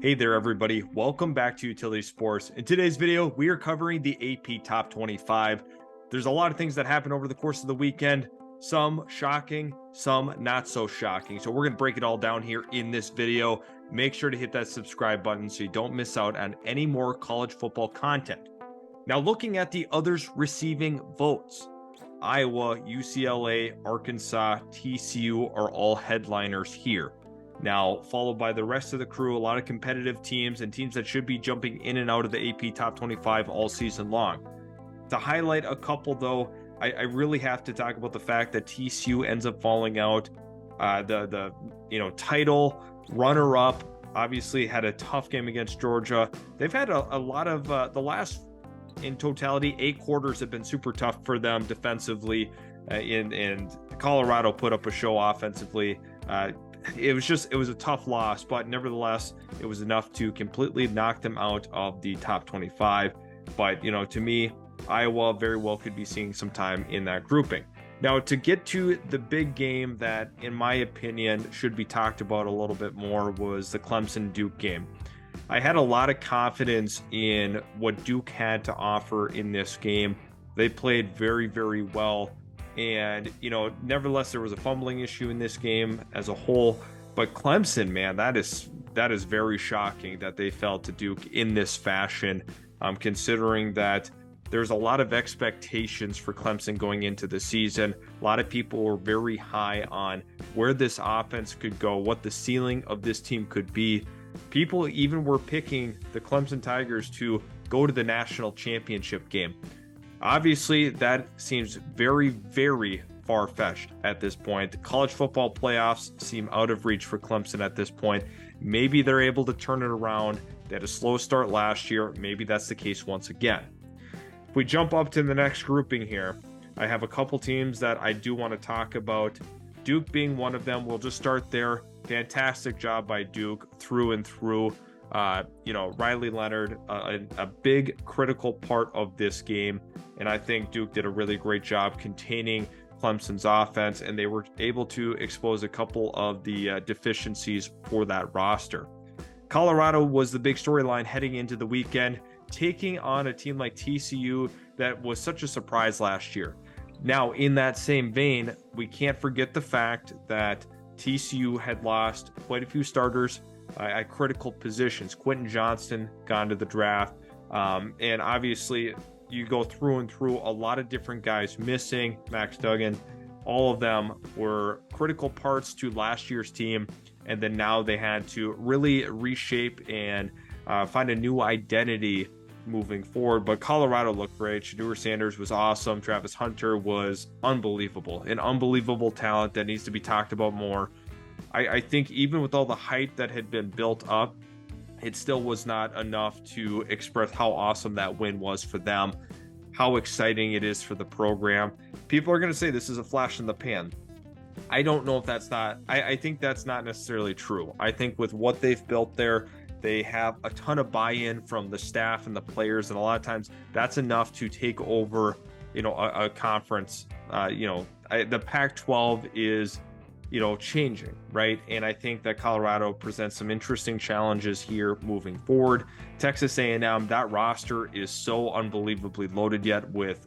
Hey there, everybody. Welcome back to Utility Sports. In today's video, we are covering the AP Top 25. There's a lot of things that happened over the course of the weekend, some shocking, some not so shocking. So we're going to break it all down here in this video. Make sure to hit that subscribe button so you don't miss out on any more college football content. Now, looking at the others receiving votes, Iowa, UCLA, Arkansas, TCU are all headliners here. Now, followed by the rest of the crew, a lot of competitive teams and teams that should be jumping in and out of the AP Top 25 all season long. To highlight a couple, though, I really have to talk about the fact that TCU ends up falling out. The title runner-up obviously had a tough game against Georgia. They've had a lot of the last, in totality, 8 quarters have been super tough for them defensively, and Colorado put up a show offensively. It was a tough loss, but nevertheless, it was enough to completely knock them out of the top 25. But, to me, Iowa very well could be seeing some time in that grouping. Now, to get to the big game that, in my opinion, should be talked about a little bit more was the Clemson-Duke game. I had a lot of confidence in what Duke had to offer in this game. They played very, very well. And, nevertheless, there was a fumbling issue in this game as a whole. But Clemson, man, that is very shocking that they fell to Duke in this fashion, considering that there's a lot of expectations for Clemson going into the season. A lot of people were very high on where this offense could go, what the ceiling of this team could be. People even were picking the Clemson Tigers to go to the national championship game. Obviously, that seems very, very far-fetched at this point. The college football playoffs seem out of reach for Clemson at this point. Maybe they're able to turn it around. They had a slow start last year. Maybe that's the case once again. If we jump up to the next grouping here, I have a couple teams that I do want to talk about. Duke being one of them. We'll just start there. Fantastic job by Duke through and through. Riley Leonard, a big critical part of this game. And I think Duke did a really great job containing Clemson's offense, and they were able to expose a couple of the deficiencies for that roster. Colorado was the big storyline heading into the weekend, taking on a team like TCU that was such a surprise last year. Now, in that same vein, we can't forget the fact that TCU had lost quite a few starters at critical positions. Quentin Johnston gone to the draft, and obviously you go through and through a lot of different guys missing. Max Duggan, all of them were critical parts to last year's team, and then now they had to really reshape and find a new identity moving forward. But Colorado looked great. Shedeur Sanders was awesome. Travis Hunter was unbelievable, an unbelievable talent that needs to be talked about more. I think even with all the hype that had been built up, it still was not enough to express how awesome that win was for them, how exciting it is for the program. People are going to say this is a flash in the pan. I don't know if that's not, I think that's not necessarily true. I think with what they've built there, they have a ton of buy-in from the staff and the players, and a lot of times that's enough to take over, a conference. The Pac-12 is changing, right? And I think that Colorado presents some interesting challenges here moving forward. Texas A&M, that roster is so unbelievably loaded yet with,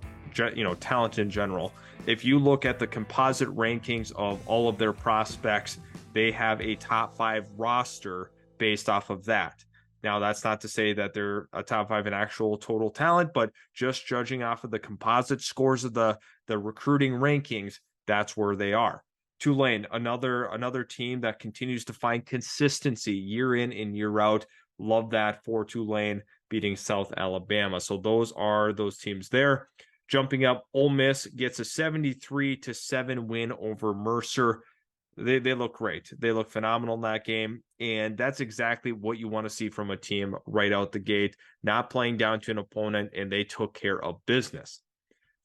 talent in general. If you look at the composite rankings of all of their prospects, they have a top 5 roster based off of that. Now, that's not to say that they're a top 5 in actual total talent, but just judging off of the composite scores of the recruiting rankings, that's where they are. Tulane, another team that continues to find consistency year in and year out. Love that for Tulane beating South Alabama. So those are those teams there. Jumping up, Ole Miss gets a 73-7 win over Mercer. They look great. They look phenomenal in that game. And that's exactly what you want to see from a team right out the gate, not playing down to an opponent, and they took care of business.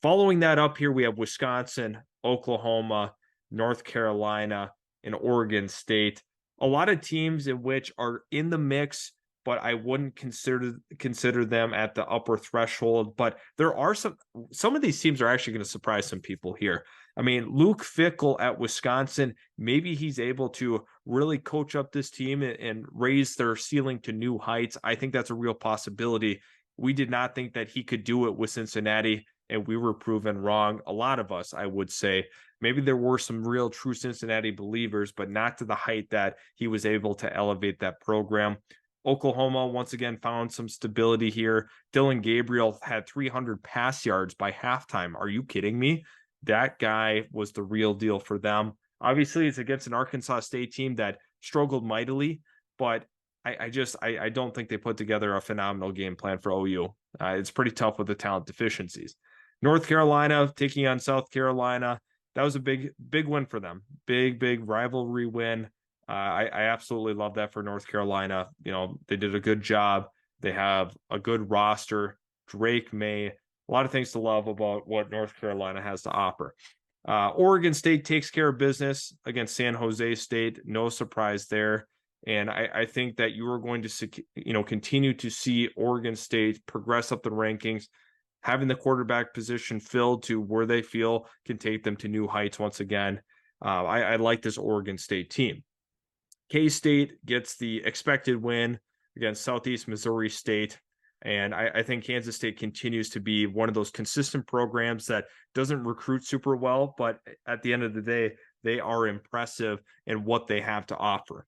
Following that up here, we have Wisconsin, Oklahoma, North Carolina, and Oregon State. A lot of teams in which are in the mix, but I wouldn't consider them at the upper threshold. But there are some of these teams are actually going to surprise some people here. I mean, Luke Fickell at Wisconsin, maybe he's able to really coach up this team and raise their ceiling to new heights. I think that's a real possibility. We did not think that he could do it with Cincinnati, and we were proven wrong. A lot of us, I would say. Maybe there were some real true Cincinnati believers, but not to the height that he was able to elevate that program. Oklahoma once again found some stability here. Dillon Gabriel had 300 pass yards by halftime. Are you kidding me? That guy was the real deal for them. Obviously, it's against an Arkansas State team that struggled mightily, but I don't think they put together a phenomenal game plan for OU. It's pretty tough with the talent deficiencies. North Carolina taking on South Carolina. That was a big win for them. Big rivalry win. I absolutely love that for North Carolina. You know, they did a good job. They have a good roster. Drake May, a lot of things to love about what North Carolina has to offer. Oregon State takes care of business against San Jose State. No surprise there. And I think that you are going to, continue to see Oregon State progress up the rankings, having the quarterback position filled to where they feel can take them to new heights once again. I like this Oregon State team. K-State gets the expected win against Southeast Missouri State. And I think Kansas State continues to be one of those consistent programs that doesn't recruit super well, but at the end of the day, they are impressive in what they have to offer.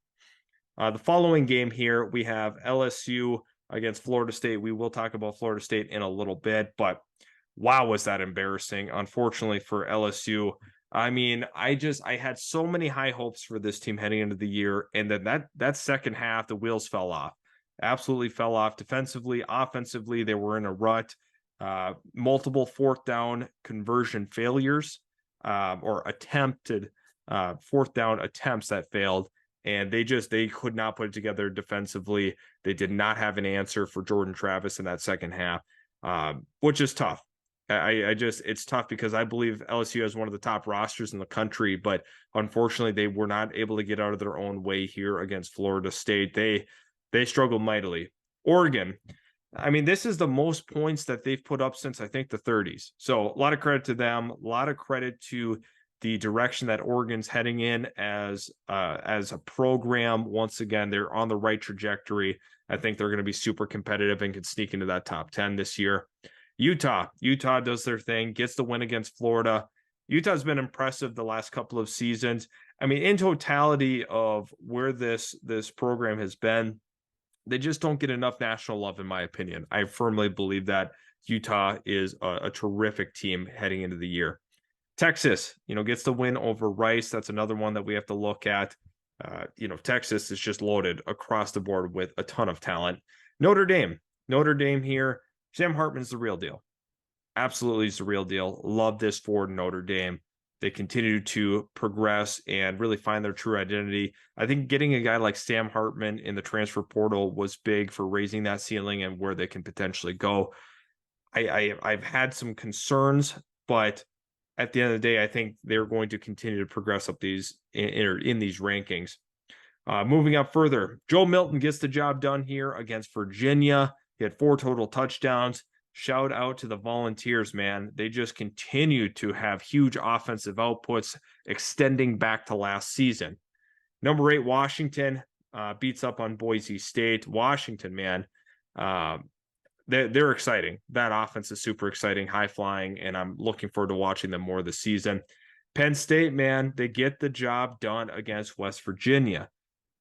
The following game here, we have LSU against Florida State. We will talk about Florida State in a little bit, but wow, was that embarrassing, unfortunately, for LSU. I mean, I had so many high hopes for this team heading into the year, and then that second half, the wheels fell off. Absolutely fell off defensively, offensively. They were in a rut. Multiple fourth down conversion failures, or attempted fourth down attempts that failed. And they could not put it together defensively. They did not have an answer for Jordan Travis in that second half, which is tough. It's tough because I believe LSU has one of the top rosters in the country, but unfortunately they were not able to get out of their own way here against Florida State. They struggled mightily. Oregon, I mean, this is the most points that they've put up since I think the 30s. So a lot of credit to them, a lot of credit to the direction that Oregon's heading in as a program. Once again, they're on the right trajectory. I think they're going to be super competitive and can sneak into that top 10 this year. Utah does their thing, gets the win against Florida. Utah's been impressive the last couple of seasons. I mean, in totality of where this program has been, they just don't get enough national love, in my opinion. I firmly believe that Utah is a terrific team heading into the year. Texas, gets the win over Rice. That's another one that we have to look at. Texas is just loaded across the board with a ton of talent. Notre Dame here. Sam Hartman's the real deal. Absolutely is the real deal. Love this for Notre Dame. They continue to progress and really find their true identity. I think getting a guy like Sam Hartman in the transfer portal was big for raising that ceiling and where they can potentially go. I've had some concerns, but at the end of the day, I think they're going to continue to progress up these in these rankings. Moving up further, Joe Milton gets the job done here against Virginia. He had 4 total touchdowns. Shout out to the Volunteers, man. They just continue to have huge offensive outputs extending back to last season. Number 8, Washington beats up on Boise State. Washington, man, they're exciting. That offense is super exciting, high flying, and I'm looking forward to watching them more this season. Penn State, man, they get the job done against West Virginia.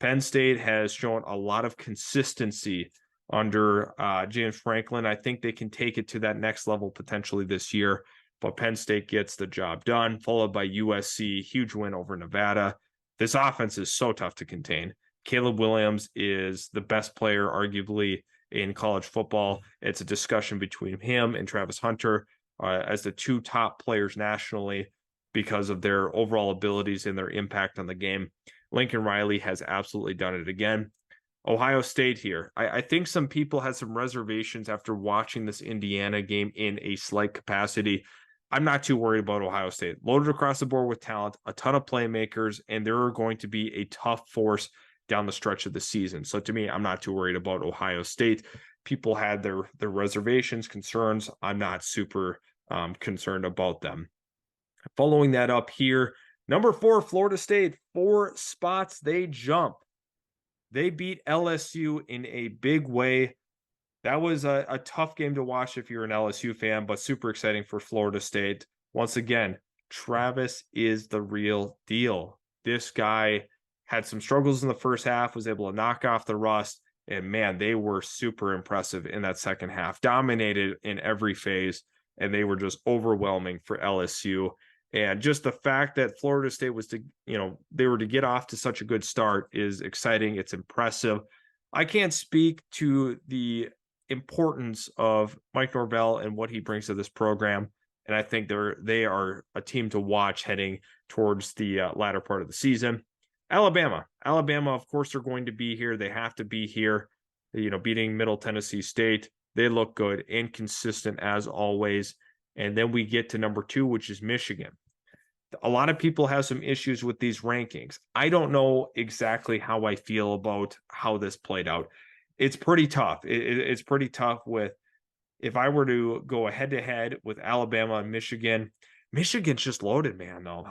Penn State has shown a lot of consistency under James Franklin. I think they can take it to that next level potentially this year, but Penn State gets the job done, followed by USC, huge win over Nevada. This offense is so tough to contain. Caleb Williams is the best player, arguably, in college football. It's a discussion between him and Travis Hunter as the 2 top players nationally because of their overall abilities and their impact on the game. Lincoln Riley has absolutely done it again. Ohio State here. I think some people had some reservations after watching this Indiana game in a slight capacity. I'm not too worried about Ohio State. Loaded across the board with talent, a ton of playmakers, and they're going to be a tough force down the stretch of the season. So to me, I'm not too worried about Ohio State. People had their reservations, concerns. I'm not super concerned about them. Following that up here, number 4, Florida State, 4 spots they jump. They beat LSU in a big way. That was a tough game to watch if you're an LSU fan, but super exciting for Florida State. Once again, Travis is the real deal. This guy had some struggles in the first half, was able to knock off the rust, and man, they were super impressive in that second half, dominated in every phase, and they were just overwhelming for LSU. And just the fact that Florida State was they were to get off to such a good start is exciting. It's impressive. I can't speak to the importance of Mike Norvell and what he brings to this program. And I think they are a team to watch heading towards the latter part of the season. Alabama, of course, are going to be here. They have to be here. Beating Middle Tennessee State, they look good and consistent as always. And then we get to number 2, which is Michigan. A lot of people have some issues with these rankings. I don't know exactly how I feel about how this played out. It's pretty tough. It's pretty tough with, if I were to go head to head with Alabama and Michigan, Michigan's just loaded, man, though.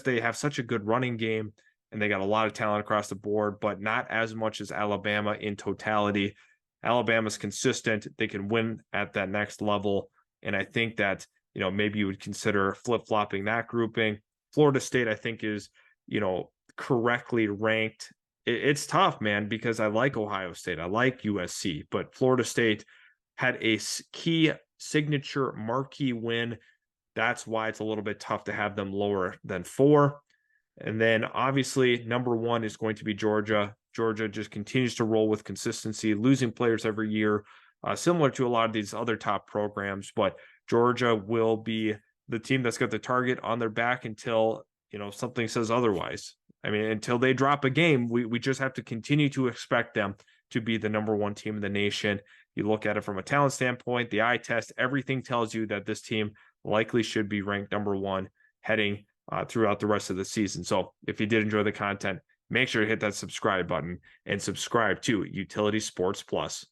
They have such a good running game and they got a lot of talent across the board, but not as much as Alabama in totality. Alabama's consistent. They can win at that next level. And I think that, maybe you would consider flip-flopping that grouping. Florida State, I think, is, correctly ranked. It's tough, man, because I like Ohio State. I like USC, but Florida State had a key signature marquee win. That's why it's a little bit tough to have them lower than 4. And then obviously number 1 is going to be Georgia. Georgia just continues to roll with consistency, losing players every year, similar to a lot of these other top programs. But Georgia will be the team that's got the target on their back until, something says otherwise. I mean, until they drop a game, we just have to continue to expect them to be the number 1 team in the nation. You look at it from a talent standpoint, the eye test, everything tells you that this team likely should be ranked number 1 heading throughout the rest of the season. So if you did enjoy the content, make sure to hit that subscribe button and subscribe to Utility Sports Plus.